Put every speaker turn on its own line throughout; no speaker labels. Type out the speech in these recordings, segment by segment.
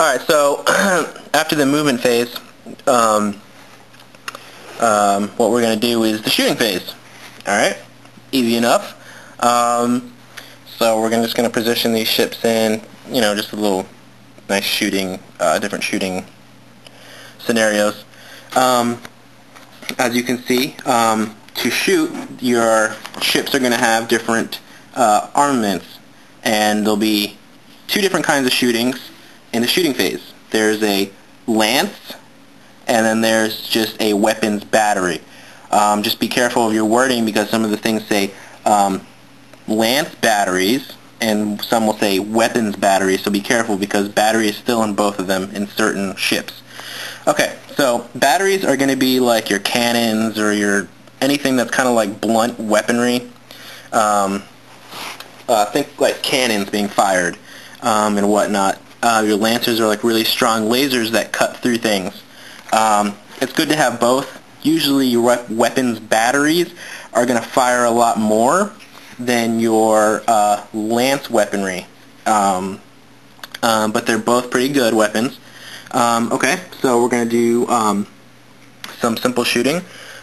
Alright, so after the movement phase, what we're going to do is the shooting phase. Alright, easy enough. So we're just going to position these ships in, just a little nice shooting, different shooting scenarios. As you can see, to shoot, your ships are going to have different armaments, and there'll be two different kinds of shootings in the shooting phase. There's a lance, and then there's just a weapons battery. Just be careful of your wording, because some of the things say lance batteries, and some will say weapons batteries, so be careful, because battery is still in both of them in certain ships. Okay, so batteries are going to be like your cannons or your anything that's kind of like blunt weaponry. Think like cannons being fired and whatnot. Your lancers are like really strong lasers that cut through things. It's good to have both. Usually your weapons batteries are going to fire a lot more than your lance weaponry. But they're both pretty good weapons. Okay, so we're going to do some simple shooting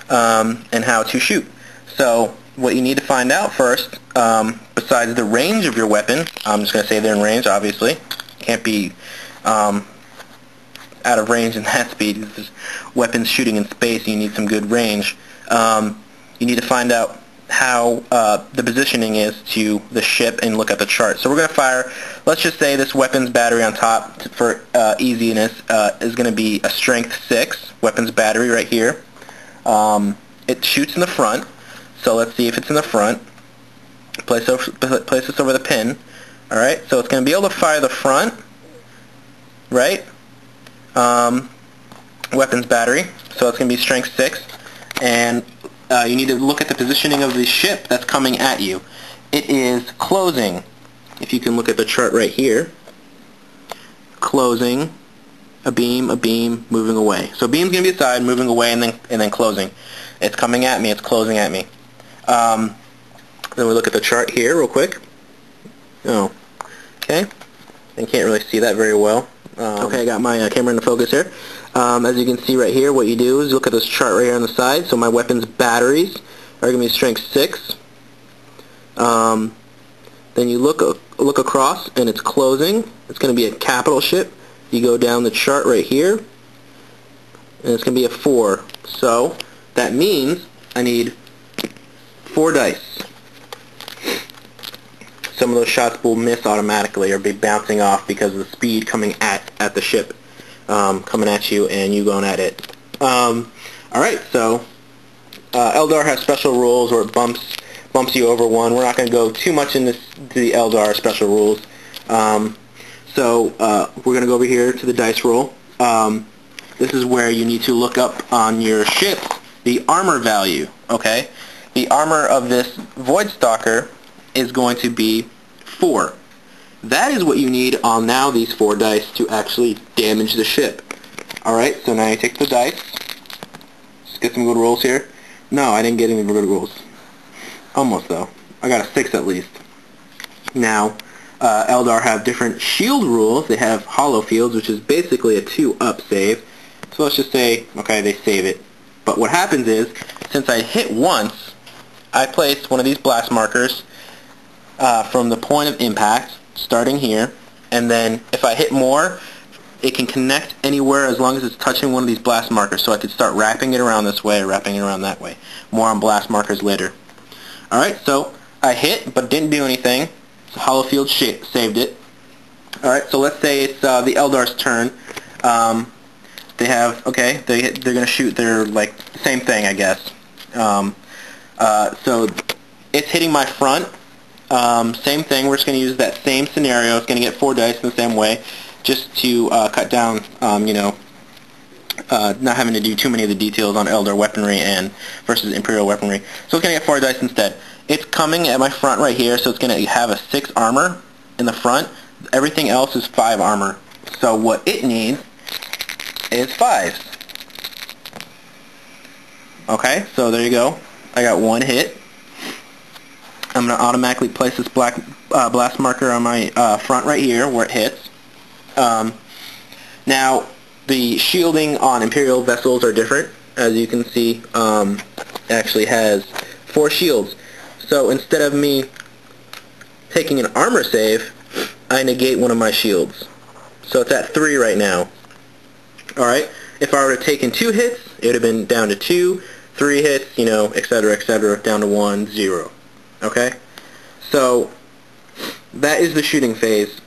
and how to shoot. So what you need to find out first, besides the range of your weapon, I'm just going to say they're in range, obviously. Can't be out of range in that speed. This is weapons shooting in space, you need some good range. You need to find out how the positioning is to the ship and look at the chart. So we're going to fire, let's just say this weapons battery on top, for easiness, is going to be a strength 6 weapons battery right here. It shoots in the front, so let's see if it's in the front. Place this over the pin. Alright, so it's going to be able to fire the front, right? Weapons battery, so it's going to be strength 6, and you need to look at the positioning of the ship that's coming at you. It is closing. If you can look at the chart right here, closing, a beam, moving away. So beam's going to be aside, moving away, and then closing. It's coming at me, it's closing at me. Then we look at the chart here real quick. Oh, okay. I can't really see that very well. Okay, I got my camera into focus here. As you can see right here, what you do is look at this chart right here on the side. So my weapons batteries are going to be strength 6. Then you look across, and it's closing. It's going to be a capital ship. You go down the chart right here, and it's going to be a 4. So that means I need 4 dice. Some of those shots will miss automatically or be bouncing off because of the speed coming at the ship, coming at you and you going at it. Alright, so Eldar has special rules where it bumps you over 1. We're not going to go too much into the Eldar special rules. So we're going to go over here to the dice roll. This is where you need to look up on your ship the armor value. Okay, the armor of this Void Stalker is going to be 4. That is what you need on now these 4 dice to actually damage the ship. Alright, so now you take the dice. Let's get some good rolls here. No, I didn't get any good rolls. Almost though. I got a 6 at least. Now, Eldar have different shield rules. They have hollow fields, which is basically a 2-up save. So let's just say, okay, they save it. But what happens is, since I hit once, I place one of these blast markers from the point of impact, starting here, and then if I hit more, it can connect anywhere as long as it's touching one of these blast markers. So I could start wrapping it around this way or wrapping it around that way. More on blast markers later. Alright, so I hit but didn't do anything. So hollow field saved it. Alright, so let's say it's the Eldar's turn. They have, okay, they're going to shoot their, like, same thing, I guess. So it's hitting my front. Same thing, we're just going to use that same scenario. It's going to get 4 dice in the same way, just to cut down, not having to do too many of the details on Eldar weaponry and versus Imperial weaponry. So it's going to get 4 dice instead. It's coming at my front right here, so it's going to have a 6 armor in the front. Everything else is 5 armor. So what it needs is 5s. Okay, so there you go. I got 1 hit. I'm going to automatically place this blast marker on my front right here where it hits. Now, the shielding on Imperial vessels are different. As you can see, it actually has 4 shields. So instead of me taking an armor save, I negate one of my shields. So it's at 3 right now. Alright, if I were to take in 2 hits, it would have been down to 2, 3 hits, etc., down to 1, 0. Okay? So, that is the shooting phase.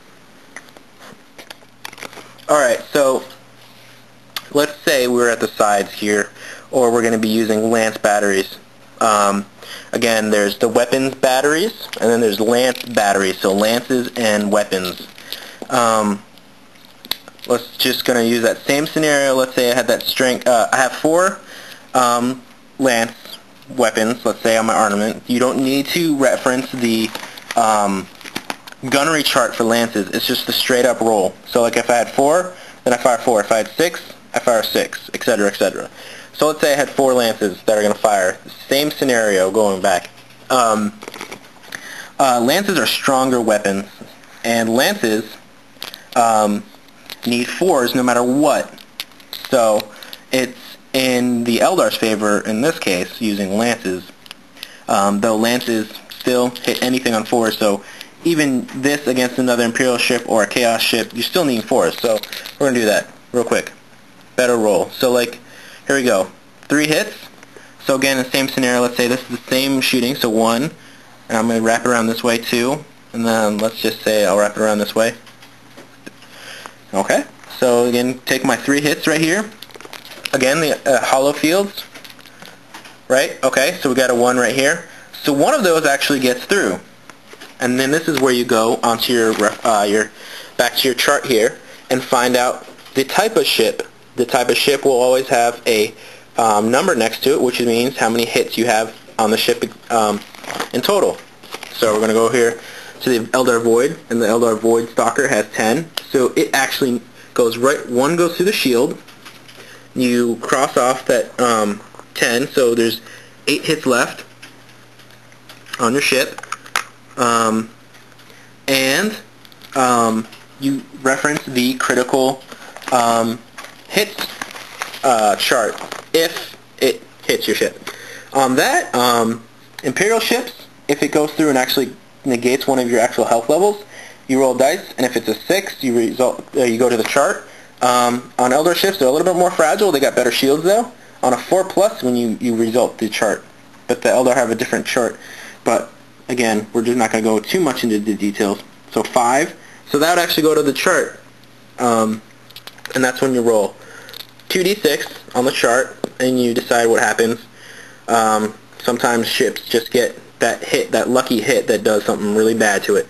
Alright, so, let's say we're at the sides here, or we're going to be using lance batteries. Again, there's the weapons batteries, and then there's lance batteries, so lances and weapons. Let's just going to use that same scenario. Let's say I had that strength. I have 4 lance weapons, let's say, on my armament. You don't need to reference the gunnery chart for lances. It's just the straight up roll. So like if I had 4, then I fire 4. If I had 6, I fire 6, etc., etc. So let's say I had 4 lances that are going to fire. Same scenario going back. Lances are stronger weapons, and lances need 4s no matter what. So it's in the Eldar's favor in this case using lances, though lances still hit anything on 4s. So even this against another Imperial ship or a Chaos ship, you still need 4s. So we're going to do that real quick. Better roll. So like, here we go. 3 hits. So again, the same scenario. Let's say this is the same shooting. So 1, and I'm going to wrap it around this way 2, and then let's just say I'll wrap it around this way. Okay. So again, take my 3 hits right here. Again, the hollow fields. Right? Okay. So we got a 1 right here. So one of those actually gets through. And then this is where you go onto your back to your chart here and find out the type of ship. The type of ship will always have a number next to it, which means how many hits you have on the ship in total. So we're going to go here to the Eldar Void, and the Eldar Void Stalker has 10. So it actually goes right, 1 goes through the shield. You cross off that 10, so there's 8 hits left on your ship. You reference the critical hits chart if it hits your ship. On that, Imperial ships, if it goes through and actually negates one of your actual health levels, you roll dice, and if it's a 6, you go to the chart. On Eldar ships, they're a little bit more fragile. They got better shields though. On a 4+, when you result the chart, but the Eldar have a different chart. But again, we're just not going to go too much into the details. So 5. So that would actually go to the chart, and that's when you roll 2d6 on the chart, and you decide what happens. Sometimes ships just get that hit, that lucky hit that does something really bad to it.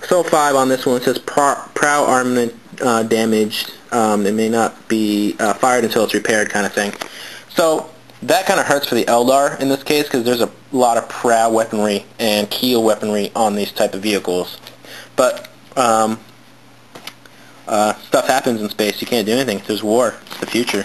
So 5 on this one. It says prow armament damaged. It may not be fired until it's repaired, kind of thing. So that kind of hurts for the Eldar in this case, because there's a lot of prow weaponry and keel weaponry on these type of vehicles. But stuff happens in space. You can't do anything. There's war. It's the future.